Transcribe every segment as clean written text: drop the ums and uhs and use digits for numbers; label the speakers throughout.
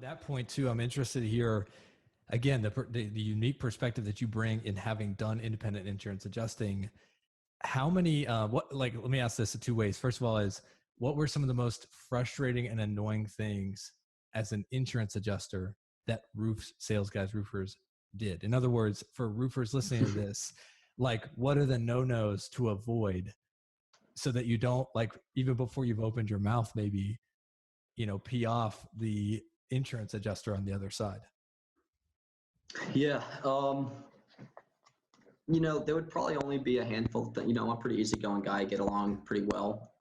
Speaker 1: that point too, I'm interested to hear again the unique perspective that you bring in having done independent insurance adjusting. How many? Let me ask this in two ways. First of all, is what were some of the most frustrating and annoying things as an insurance adjuster that sales guys, roofers did? In other words, for roofers listening to this, like what are the no-nos to avoid so that you don't, like, even before you've opened your mouth, maybe, pee off the insurance adjuster on the other side?
Speaker 2: Yeah. There would probably only be a handful of things. I'm a pretty easygoing guy, get along pretty well.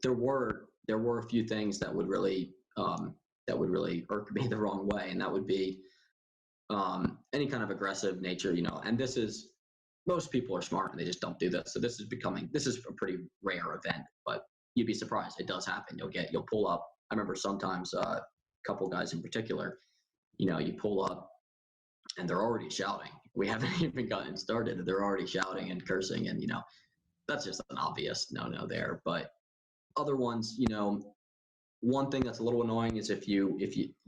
Speaker 2: There were a few things that would really irk me the wrong way, and that would be any kind of aggressive nature. And this is, most people are smart and they just don't do this. So this is a pretty rare event, but you'd be surprised. It does happen. You'll pull up. I remember sometimes a couple guys in particular, you pull up and they're already shouting. We haven't even gotten started. They're already shouting and cursing, and that's just an obvious no there. But other ones, one thing that's a little annoying is if you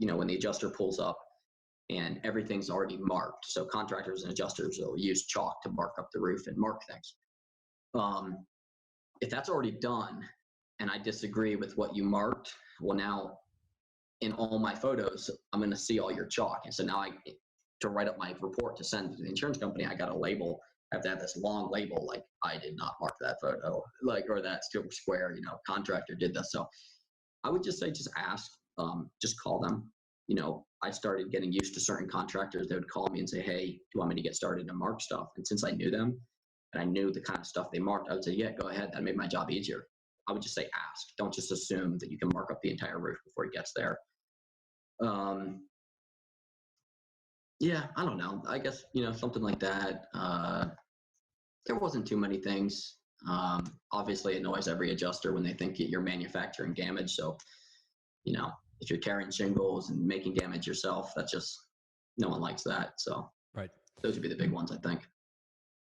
Speaker 2: when the adjuster pulls up and everything's already marked. So contractors and adjusters will use chalk to mark up the roof and mark things. If that's already done and I disagree with what you marked, well, now in all my photos, I'm going to see all your chalk. And so now to write up my report to send to the insurance company, I got a label. I have to have this long label, like I did not mark that photo, or that square, contractor did this. So I would just say, just ask, just call them. I started getting used to certain contractors. They would call me and say, hey, do you want me to get started to mark stuff? And since I knew them and I knew the kind of stuff they marked, I would say, yeah, go ahead. That made my job easier. I would just say, ask. Don't just assume that you can mark up the entire roof before he gets there. Yeah, I don't know. I guess, something like that. There wasn't too many things. Obviously, it annoys every adjuster when they think you're manufacturing damage. So, if you're tearing shingles and making damage yourself, that's just, no one likes that. So
Speaker 1: right.
Speaker 2: Those would be the big ones, I think.